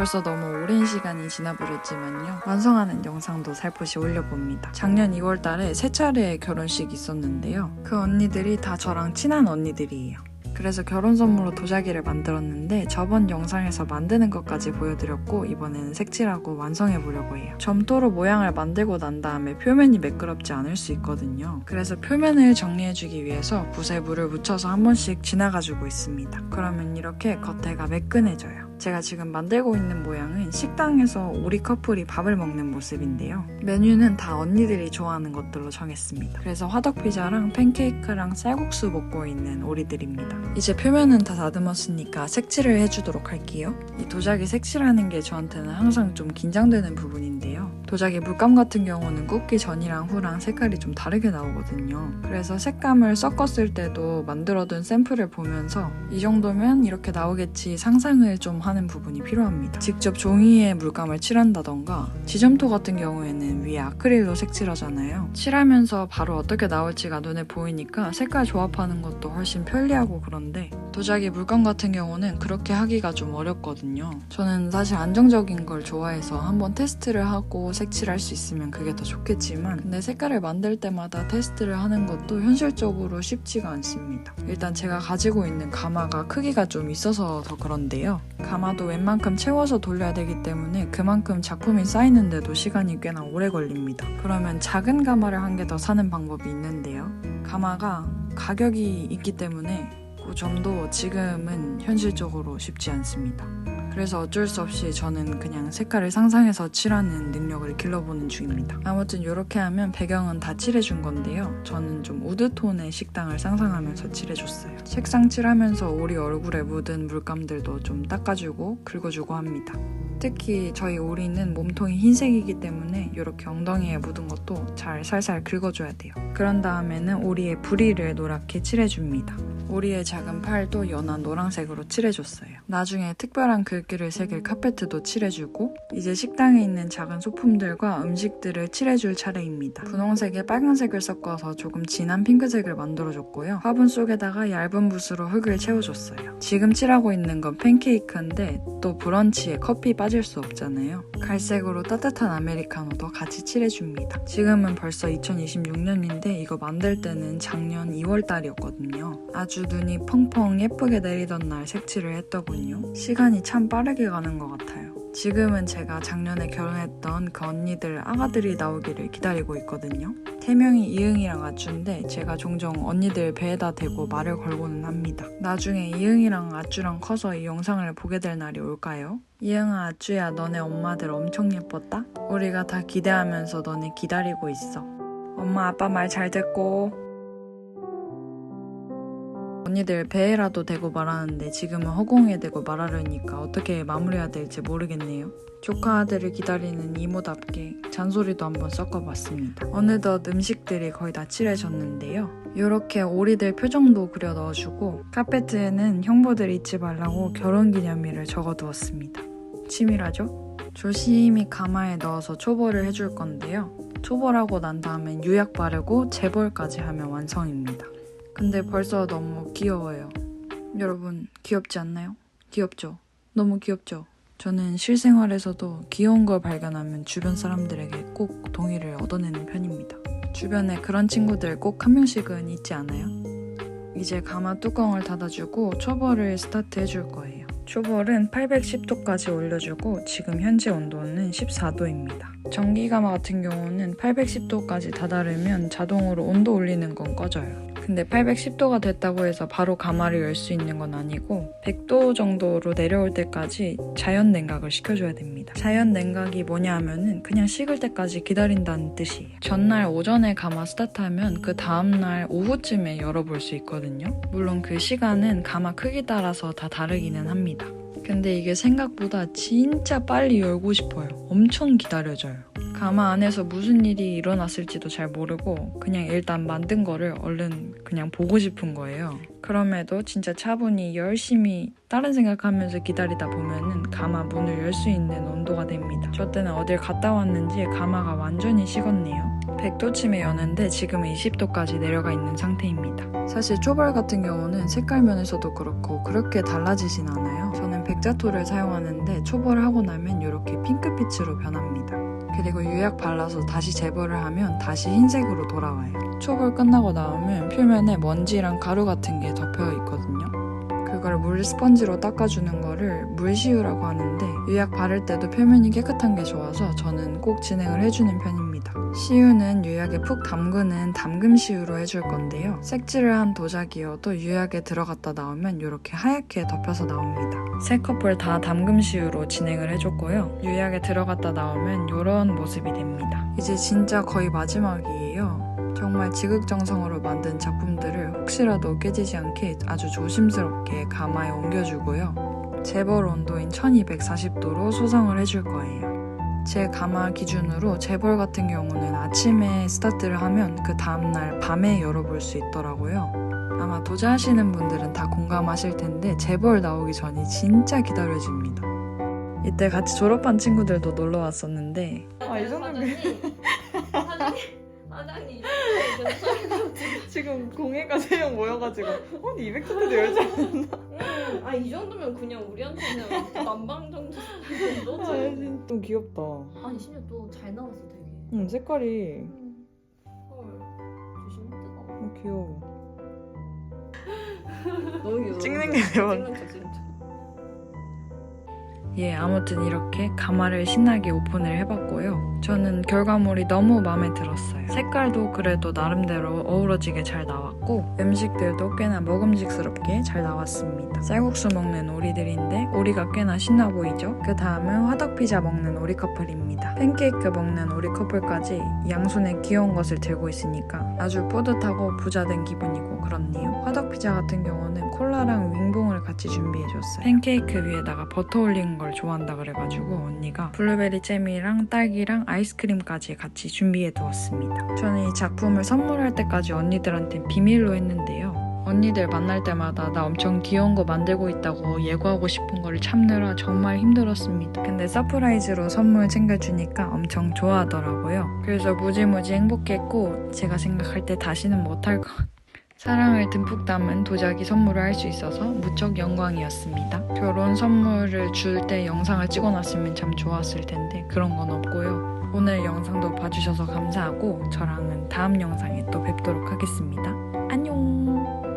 벌써 너무 오랜 시간이 지나버렸지만요. 완성하는 영상도 살포시 올려봅니다. 작년 2월달에 세 차례의 결혼식이 있었는데요. 그 언니들이 다 저랑 친한 언니들이에요. 그래서 결혼 선물로 도자기를 만들었는데 저번 영상에서 만드는 것까지 보여드렸고 이번에는 색칠하고 완성해보려고 해요. 점토로 모양을 만들고 난 다음에 표면이 매끄럽지 않을 수 있거든요. 그래서 표면을 정리해주기 위해서 붓에 물을 묻혀서 한 번씩 지나가주고 있습니다. 그러면 이렇게 겉에가 매끈해져요. 제가 지금 만들고 있는 모양은 식당에서 우리 커플이 밥을 먹는 모습인데요. 메뉴는 다 언니들이 좋아하는 것들로 정했습니다. 그래서 화덕피자랑 팬케이크랑 쌀국수 먹고 있는 오리들입니다. 이제 표면은 다 다듬었으니까 색칠을 해주도록 할게요. 이 도자기 색칠하는 게 저한테는 항상 좀 긴장되는 부분인데요. 도자기 물감 같은 경우는 굽기 전이랑 후랑 색깔이 좀 다르게 나오거든요. 그래서 색감을 섞었을 때도 만들어둔 샘플을 보면서 이 정도면 이렇게 나오겠지 상상을 좀 하는 부분이 필요합니다. 직접 종이에 물감을 칠한다던가 지점토 같은 경우에는 위에 아크릴로 색칠하잖아요. 칠하면서 바로 어떻게 나올지가 눈에 보이니까 색깔 조합하는 것도 훨씬 편리하고 그런데 도자기 물감 같은 경우는 그렇게 하기가 좀 어렵거든요. 저는 사실 안정적인 걸 좋아해서 한번 테스트를 하고 색칠할 수 있으면 그게 더 좋겠지만 근데 색깔을 만들 때마다 테스트를 하는 것도 현실적으로 쉽지가 않습니다. 일단 제가 가지고 있는 가마가 크기가 좀 있어서 더 그런데요. 가마도 웬만큼 채워서 돌려야 되기 때문에 그만큼 작품이 쌓이는데도 시간이 꽤나 오래 걸립니다. 그러면 작은 가마를 한 개 더 사는 방법이 있는데요. 가마가 가격이 있기 때문에 그 점도 지금은 현실적으로 쉽지 않습니다. 그래서 어쩔 수 없이 저는 그냥 색깔을 상상해서 칠하는 능력을 길러보는 중입니다. 아무튼 이렇게 하면 배경은 다 칠해준 건데요. 저는 좀 우드톤의 식당을 상상하면서 칠해줬어요. 색상 칠하면서 오리 얼굴에 묻은 물감들도 좀 닦아주고 긁어주고 합니다. 특히 저희 오리는 몸통이 흰색이기 때문에 이렇게 엉덩이에 묻은 것도 잘 살살 긁어줘야 돼요. 그런 다음에는 오리의 부리를 노랗게 칠해줍니다. 오리의 작은 팔도 연한 노란색으로 칠해줬어요. 나중에 특별한 글귀를 새길 카페트도 칠해주고 이제 식당에 있는 작은 소품들과 음식들을 칠해줄 차례입니다. 분홍색에 빨간색을 섞어서 조금 진한 핑크색을 만들어줬고요. 화분 속에다가 얇은 붓으로 흙을 채워줬어요. 지금 칠하고 있는 건 팬케이크인데 또 브런치에 커피 빠질 수 없잖아요. 갈색으로 따뜻한 아메리카노도 같이 칠해줍니다. 지금은 벌써 2026년인데 이거 만들 때는 작년 2월달이었거든요. 아주 눈이 펑펑 예쁘게 내리던 날 색칠을 했더군요. 시간이 참 빠르게 가는 것 같아요. 지금은 제가 작년에 결혼했던 그 언니들 아가들이 나오기를 기다리고 있거든요. 태명이 이응이랑 아쭈인데 제가 종종 언니들 배에다 대고 말을 걸고는 합니다. 나중에 이응이랑 아쭈랑 커서 이 영상을 보게 될 날이 올까요? 이응아 아쭈야 너네 엄마들 엄청 예뻤다? 우리가 다 기대하면서 너네 기다리고 있어. 엄마 아빠 말 잘 듣고. 언니들 배에라도 대고 말하는데 지금은 허공에 대고 말하려니까 어떻게 마무리해야 될지 모르겠네요. 조카 아들을 기다리는 이모답게 잔소리도 한번 섞어봤습니다. 어느덧 음식들이 거의 다 칠해졌는데요. 이렇게 오리들 표정도 그려 넣어주고 카페트에는 형부들 잊지 말라고 결혼기념일을 적어두었습니다. 치밀하죠? 조심히 가마에 넣어서 초벌을 해줄 건데요. 초벌하고 난 다음엔 유약 바르고 재벌까지 하면 완성입니다. 근데 벌써 너무 귀여워요. 여러분 귀엽지 않나요? 귀엽죠? 너무 귀엽죠? 저는 실생활에서도 귀여운 걸 발견하면 주변 사람들에게 꼭 동의를 얻어내는 편입니다. 주변에 그런 친구들 꼭 한 명씩은 있지 않아요? 이제 가마 뚜껑을 닫아주고 초벌을 스타트 해줄 거예요. 초벌은 810도까지 올려주고 지금 현재 온도는 14도입니다. 전기가마 같은 경우는 810도까지 다다르면 자동으로 온도 올리는 건 꺼져요. 근데 810도가 됐다고 해서 바로 가마를 열 수 있는 건 아니고 100도 정도로 내려올 때까지 자연 냉각을 시켜줘야 됩니다. 자연 냉각이 뭐냐 하면은 그냥 식을 때까지 기다린다는 뜻이에요. 전날 오전에 가마 스타트하면 그 다음날 오후쯤에 열어볼 수 있거든요. 물론 그 시간은 가마 크기 따라서 다 다르기는 합니다. 근데 이게 생각보다 진짜 빨리 열고 싶어요. 엄청 기다려져요. 가마 안에서 무슨 일이 일어났을지도 잘 모르고 그냥 일단 만든 거를 얼른 그냥 보고 싶은 거예요. 그럼에도 진짜 차분히 열심히 다른 생각하면서 기다리다 보면은 가마 문을 열 수 있는 온도가 됩니다. 저 때는 어딜 갔다 왔는지 가마가 완전히 식었네요. 100도쯤에 여는데 지금은 20도까지 내려가 있는 상태입니다. 사실 초벌 같은 경우는 색깔 면에서도 그렇고 그렇게 달라지진 않아요. 저는 백자토를 사용하는데 초벌을 하고 나면 이렇게 핑크빛으로 변합니다. 그리고 유약 발라서 다시 재벌을 하면 다시 흰색으로 돌아와요. 초벌 끝나고 나오면 표면에 먼지랑 가루 같은 게 덮여 있거든요. 그걸 물 스펀지로 닦아주는 거를 물시우라고 하는데 유약 바를 때도 표면이 깨끗한 게 좋아서 저는 꼭 진행을 해주는 편입니다. 시우는 유약에 푹 담그는 담금 시우로 해줄 건데요. 색칠을 한 도자기여도 유약에 들어갔다 나오면 이렇게 하얗게 덮여서 나옵니다. 세 컵을 다 담금 시우로 진행을 해줬고요. 유약에 들어갔다 나오면 이런 모습이 됩니다. 이제 진짜 거의 마지막이에요. 정말 지극정성으로 만든 작품들을 혹시라도 깨지지 않게 아주 조심스럽게 가마에 옮겨주고요. 재벌 온도인 1240도로 소성을 해줄 거예요. 제 가마 기준으로 재벌 같은 경우는 아침에 스타트를 하면 그 다음날 밤에 열어볼 수 있더라고요. 아마 도자하시는 분들은 다 공감하실 텐데 재벌 나오기 전이 진짜 기다려집니다. 이때 같이 졸업한 친구들도 놀러 왔었는데 이 정도면 사장님 지금 공예과 3명 모여가지고 200도도 열지 않았나? 이 정도면 그냥 우리한테는 난방 정도 좀 귀엽다. 아니 심지어 또 잘 나왔어 되게. 색깔이 헐 조심 뜨거워. 귀여워. 너무 귀여워. 찍는 게 대박. 찍는 거 진짜. 예, 아무튼 이렇게 가마를 신나게 오픈을 해봤고요. 저는 결과물이 너무 마음에 들었어요. 색깔도 그래도 나름대로 어우러지게 잘 나왔고 음식들도 꽤나 먹음직스럽게 잘 나왔습니다. 쌀국수 먹는 오리들인데 오리가 꽤나 신나 보이죠? 그 다음은 화덕피자 먹는 오리 커플입니다. 팬케이크 먹는 오리 커플까지 양손에 귀여운 것을 들고 있으니까 아주 뿌듯하고 부자된 기분이고 그렇네요. 화덕피자 같은 경우는 콜라랑 윙봉을 같이 준비해줬어요. 팬케이크 위에다가 버터 올린 걸 좋아한다 그래가지고 언니가 블루베리 잼이랑 딸기랑 아이스크림까지 같이 준비해 두었습니다. 저는 이 작품을 선물할 때까지 언니들한테 비밀로 했는데요. 언니들 만날 때마다 나 엄청 귀여운 거 만들고 있다고 예고하고 싶은 걸 참느라 정말 힘들었습니다. 근데 서프라이즈로 선물 챙겨주니까 엄청 좋아하더라고요. 그래서 무지무지 행복했고 제가 생각할 때 다시는 못할 것 같아요. 사랑을 듬뿍 담은 도자기 선물을 할 수 있어서 무척 영광이었습니다. 결혼 선물을 줄 때 영상을 찍어놨으면 참 좋았을 텐데 그런 건 없고요. 오늘 영상도 봐주셔서 감사하고 저랑은 다음 영상에 또 뵙도록 하겠습니다. 안녕!